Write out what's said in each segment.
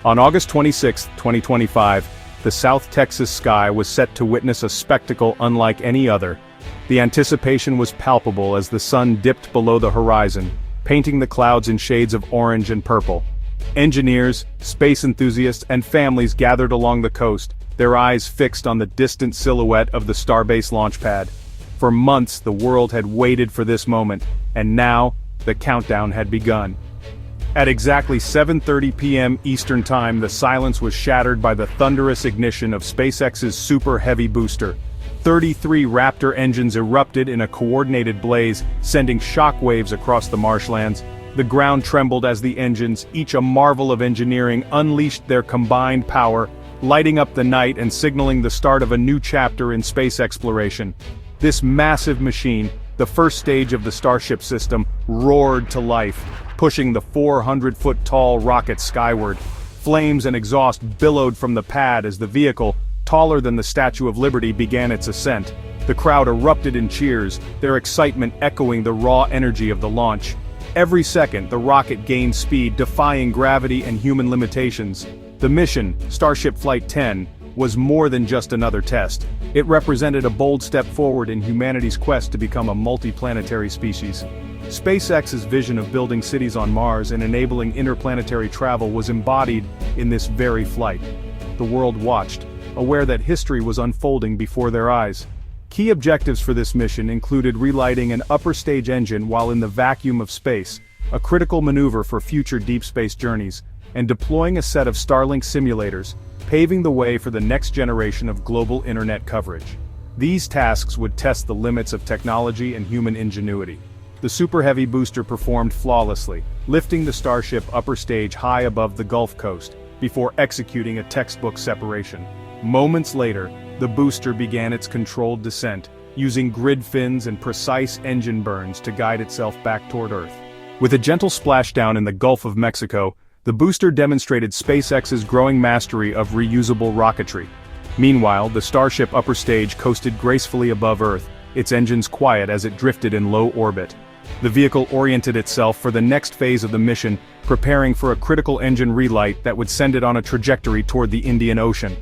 On August 26, 2025, the South Texas sky was set to witness a spectacle unlike any other. The anticipation was palpable as the sun dipped below the horizon, painting the clouds in shades of orange and purple. Engineers, space enthusiasts, and families gathered along the coast, their eyes fixed on the distant silhouette of the Starbase launch pad. For months the world had waited for this moment, and now, the countdown had begun. At exactly 7:30 p.m. Eastern Time, the silence was shattered by the thunderous ignition of SpaceX's Super Heavy booster. 33 Raptor engines erupted in a coordinated blaze, sending shockwaves across the marshlands. The ground trembled as the engines, each a marvel of engineering, unleashed their combined power, lighting up the night and signaling the start of a new chapter in space exploration. This massive machine, the first stage of the Starship system, roared to life, pushing the 400-foot-tall rocket skyward. Flames and exhaust billowed from the pad as the vehicle, taller than the Statue of Liberty, began its ascent. The crowd erupted in cheers, their excitement echoing the raw energy of the launch. Every second, the rocket gained speed, defying gravity and human limitations. The mission, Starship Flight 10, was more than just another test. It represented a bold step forward in humanity's quest to become a multi-planetary species. SpaceX's vision of building cities on Mars and enabling interplanetary travel was embodied in this very flight. The world watched, aware that history was unfolding before their eyes. Key objectives for this mission included relighting an upper stage engine while in the vacuum of space, a critical maneuver for future deep space journeys, and deploying a set of Starlink simulators, paving the way for the next generation of global internet coverage. These tasks would test the limits of technology and human ingenuity. The Super Heavy booster performed flawlessly, lifting the Starship upper stage high above the Gulf Coast, before executing a textbook separation. Moments later, the booster began its controlled descent, using grid fins and precise engine burns to guide itself back toward Earth. With a gentle splashdown in the Gulf of Mexico, the booster demonstrated SpaceX's growing mastery of reusable rocketry. Meanwhile, the Starship upper stage coasted gracefully above Earth, its engines quiet as it drifted in low orbit. The vehicle oriented itself for the next phase of the mission, preparing for a critical engine relight that would send it on a trajectory toward the Indian Ocean.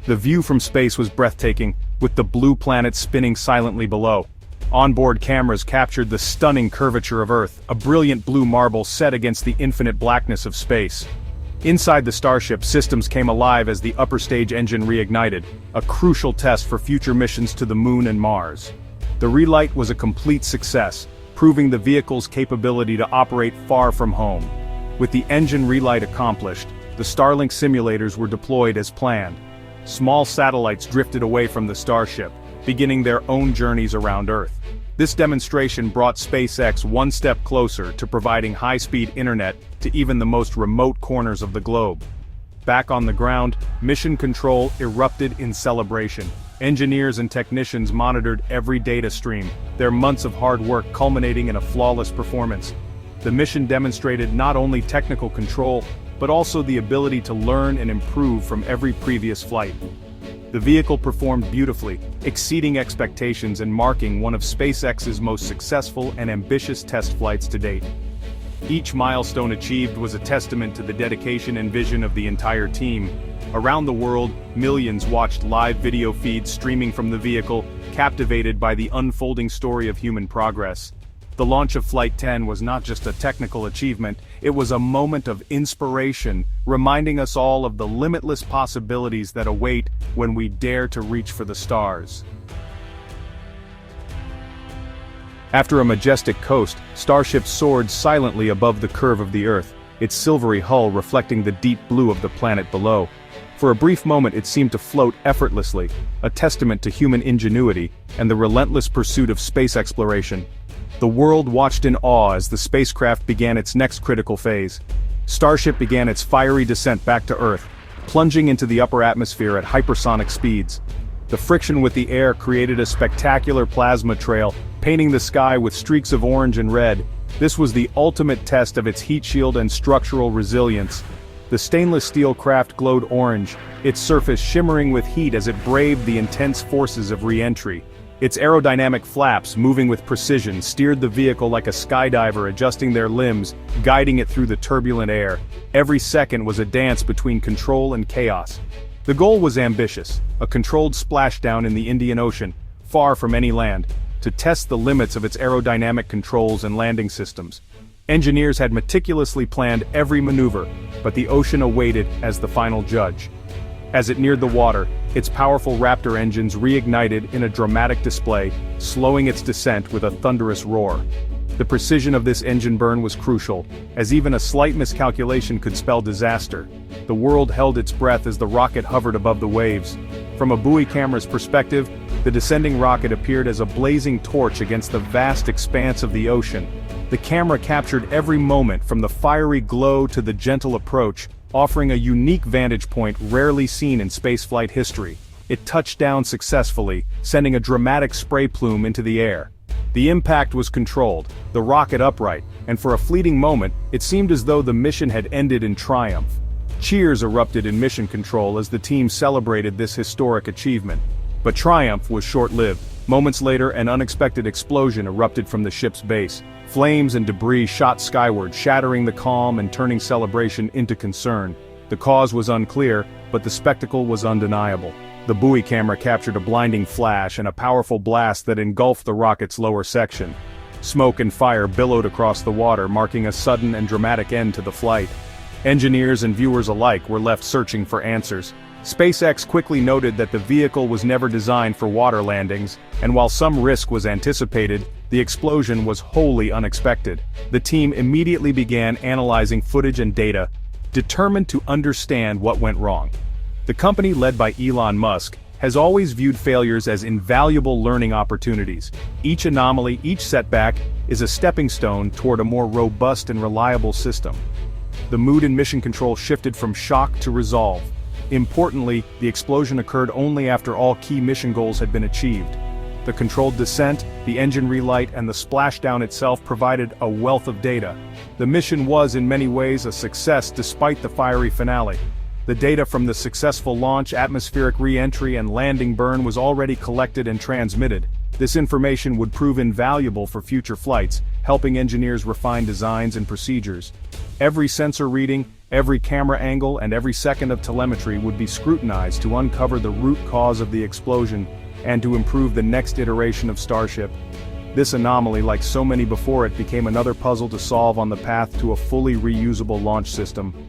The view from space was breathtaking, with the blue planet spinning silently below. Onboard cameras captured the stunning curvature of Earth, a brilliant blue marble set against the infinite blackness of space. Inside the Starship, systems came alive as the upper stage engine reignited, a crucial test for future missions to the Moon and Mars. The relight was a complete success, proving the vehicle's capability to operate far from home. With the engine relight accomplished, the Starlink simulators were deployed as planned. Small satellites drifted away from the Starship, beginning their own journeys around Earth. This demonstration brought SpaceX one step closer to providing high-speed internet to even the most remote corners of the globe. Back on the ground, mission control erupted in celebration. Engineers and technicians monitored every data stream, their months of hard work culminating in a flawless performance. The mission demonstrated not only technical control, but also the ability to learn and improve from every previous flight. The vehicle performed beautifully, exceeding expectations and marking one of SpaceX's most successful and ambitious test flights to date. Each milestone achieved was a testament to the dedication and vision of the entire team. Around the world, millions watched live video feeds streaming from the vehicle, captivated by the unfolding story of human progress. The launch of Flight 10 was not just a technical achievement, it was a moment of inspiration, reminding us all of the limitless possibilities that await when we dare to reach for the stars. After a majestic coast, Starship soared silently above the curve of the Earth, its silvery hull reflecting the deep blue of the planet below. For a brief moment it seemed to float effortlessly, a testament to human ingenuity and the relentless pursuit of space exploration. The world watched in awe as the spacecraft began its next critical phase. Starship began its fiery descent back to Earth, plunging into the upper atmosphere at hypersonic speeds. The friction with the air created a spectacular plasma trail, painting the sky with streaks of orange and red. This was the ultimate test of its heat shield and structural resilience. The stainless steel craft glowed orange, its surface shimmering with heat as it braved the intense forces of re-entry. Its aerodynamic flaps, moving with precision, steered the vehicle like a skydiver, adjusting their limbs, guiding it through the turbulent air. Every second was a dance between control and chaos. The goal was ambitious, a controlled splashdown in the Indian Ocean, far from any land, to test the limits of its aerodynamic controls and landing systems. Engineers had meticulously planned every maneuver, but the ocean awaited as the final judge. As it neared the water, its powerful Raptor engines reignited in a dramatic display, slowing its descent with a thunderous roar. The precision of this engine burn was crucial, as even a slight miscalculation could spell disaster. The world held its breath as the rocket hovered above the waves. From a buoy camera's perspective, the descending rocket appeared as a blazing torch against the vast expanse of the ocean. The camera captured every moment from the fiery glow to the gentle approach, offering a unique vantage point rarely seen in spaceflight history. It touched down successfully, sending a dramatic spray plume into the air. The impact was controlled, the rocket upright, and for a fleeting moment, it seemed as though the mission had ended in triumph. Cheers erupted in mission control as the team celebrated this historic achievement. But triumph was short-lived. Moments later, an unexpected explosion erupted from the ship's base. Flames and debris shot skyward, shattering the calm and turning celebration into concern. The cause was unclear, but the spectacle was undeniable. The buoy camera captured a blinding flash and a powerful blast that engulfed the rocket's lower section. Smoke and fire billowed across the water, marking a sudden and dramatic end to the flight. Engineers and viewers alike were left searching for answers. SpaceX quickly noted that the vehicle was never designed for water landings, and while some risk was anticipated, the explosion was wholly unexpected. The team immediately began analyzing footage and data, determined to understand what went wrong. The company led by Elon Musk has always viewed failures as invaluable learning opportunities. Each anomaly, each setback, is a stepping stone toward a more robust and reliable system. The mood in mission control shifted from shock to resolve. Importantly, the explosion occurred only after all key mission goals had been achieved. The controlled descent, the engine relight, and the splashdown itself provided a wealth of data. The mission was in many ways a success despite the fiery finale. The data from the successful launch, atmospheric re-entry, and landing burn was already collected and transmitted. This information would prove invaluable for future flights, helping engineers refine designs and procedures. Every sensor reading, every camera angle, and every second of telemetry would be scrutinized to uncover the root cause of the explosion and to improve the next iteration of Starship. This anomaly, like so many before it, became another puzzle to solve on the path to a fully reusable launch system.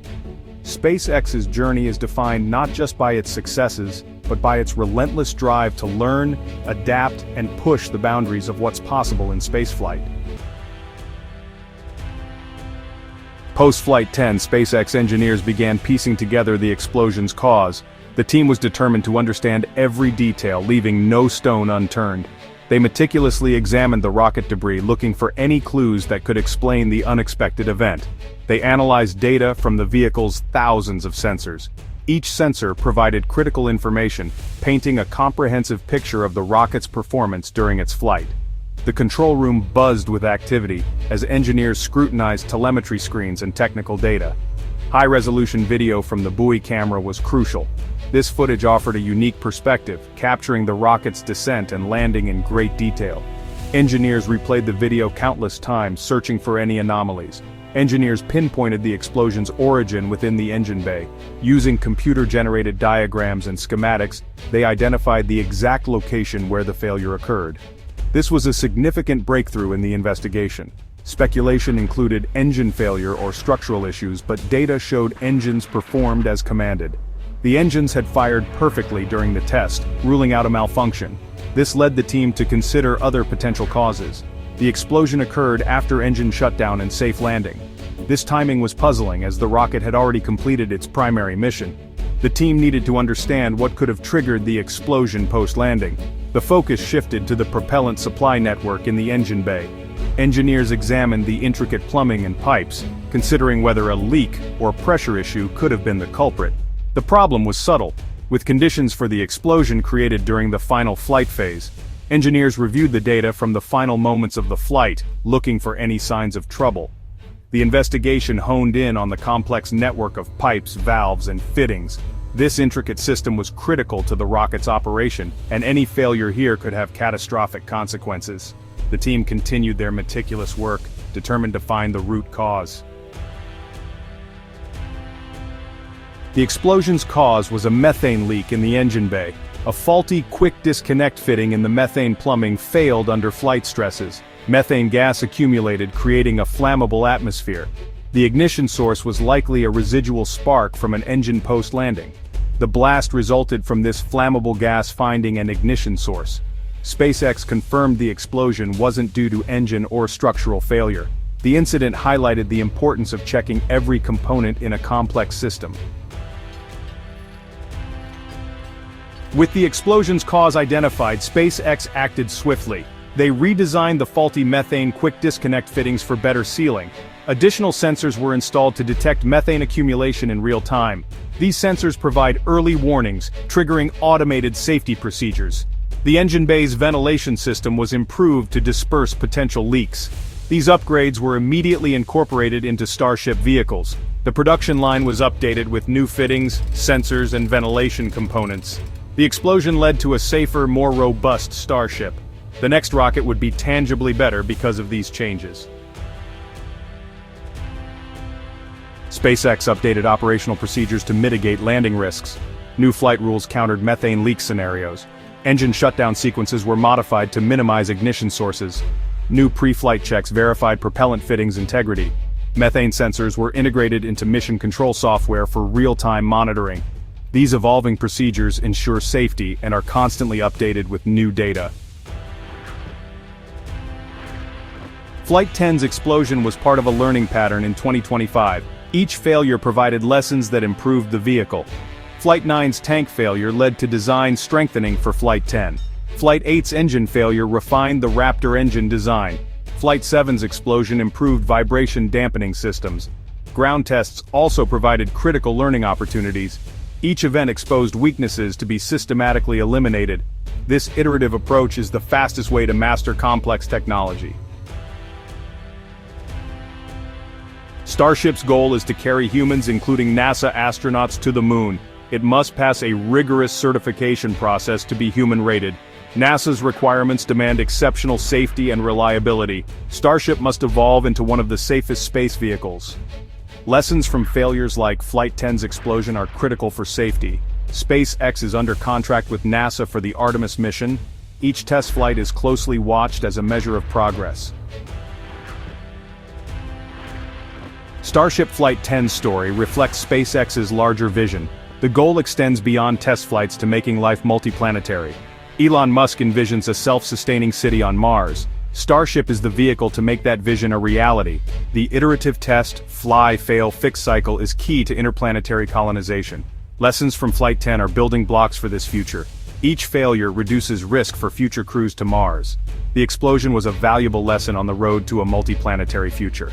SpaceX's journey is defined not just by its successes, but by its relentless drive to learn, adapt, and push the boundaries of what's possible in spaceflight. Post-Flight 10, SpaceX engineers began piecing together the explosion's cause. The team was determined to understand every detail, leaving no stone unturned. They meticulously examined the rocket debris, looking for any clues that could explain the unexpected event. They analyzed data from the vehicle's thousands of sensors. Each sensor provided critical information, painting a comprehensive picture of the rocket's performance during its flight. The control room buzzed with activity as engineers scrutinized telemetry screens and technical data. High-resolution video from the buoy camera was crucial. This footage offered a unique perspective, capturing the rocket's descent and landing in great detail. Engineers replayed the video countless times, searching for any anomalies. Engineers pinpointed the explosion's origin within the engine bay. Using computer-generated diagrams and schematics, they identified the exact location where the failure occurred. This was a significant breakthrough in the investigation. Speculation included engine failure or structural issues, but data showed engines performed as commanded. The engines had fired perfectly during the test, ruling out a malfunction. This led the team to consider other potential causes. The explosion occurred after engine shutdown and safe landing. This timing was puzzling as the rocket had already completed its primary mission. The team needed to understand what could have triggered the explosion post-landing. The focus shifted to the propellant supply network in the engine bay. Engineers examined the intricate plumbing and pipes, considering whether a leak or pressure issue could have been the culprit. The problem was subtle, with conditions for the explosion created during the final flight phase. Engineers reviewed the data from the final moments of the flight, looking for any signs of trouble. The investigation honed in on the complex network of pipes, valves, and fittings. This intricate system was critical to the rocket's operation, and any failure here could have catastrophic consequences. The team continued their meticulous work, determined to find the root cause. The explosion's cause was a methane leak in the engine bay. A faulty quick disconnect fitting in the methane plumbing failed under flight stresses. Methane gas accumulated, creating a flammable atmosphere. The ignition source was likely a residual spark from an engine post-landing. The blast resulted from this flammable gas finding an ignition source. SpaceX confirmed the explosion wasn't due to engine or structural failure. The incident highlighted the importance of checking every component in a complex system. With the explosion's cause identified, SpaceX acted swiftly. They redesigned the faulty methane quick disconnect fittings for better sealing. Additional sensors were installed to detect methane accumulation in real time. These sensors provide early warnings, triggering automated safety procedures. The engine bay's ventilation system was improved to disperse potential leaks. These upgrades were immediately incorporated into Starship vehicles. The production line was updated with new fittings, sensors, and ventilation components. The explosion led to a safer, more robust Starship. The next rocket would be tangibly better because of these changes. SpaceX updated operational procedures to mitigate landing risks. New flight rules countered methane leak scenarios. Engine shutdown sequences were modified to minimize ignition sources. New pre-flight checks verified propellant fittings integrity. Methane sensors were integrated into mission control software for real-time monitoring. These evolving procedures ensure safety and are constantly updated with new data. Flight 10's explosion was part of a learning pattern in 2025. Each failure provided lessons that improved the vehicle. Flight 9's tank failure led to design strengthening for Flight 10. Flight 8's engine failure refined the Raptor engine design. Flight 7's explosion improved vibration dampening systems. Ground tests also provided critical learning opportunities. Each event exposed weaknesses to be systematically eliminated. This iterative approach is the fastest way to master complex technology. Starship's goal is to carry humans, including NASA astronauts, to the moon. It must pass a rigorous certification process to be human-rated. NASA's requirements demand exceptional safety and reliability. Starship must evolve into one of the safest space vehicles. Lessons from failures like Flight 10's explosion are critical for safety. SpaceX is under contract with NASA for the Artemis mission. Each test flight is closely watched as a measure of progress. Starship Flight 10's story reflects SpaceX's larger vision. The goal extends beyond test flights to making life multiplanetary. Elon Musk envisions a self-sustaining city on Mars. Starship is the vehicle to make that vision a reality. The iterative test, fly, fail, fix cycle is key to interplanetary colonization. Lessons from Flight 10 are building blocks for this future. Each failure reduces risk for future crews to Mars. The explosion was a valuable lesson on the road to a multiplanetary future.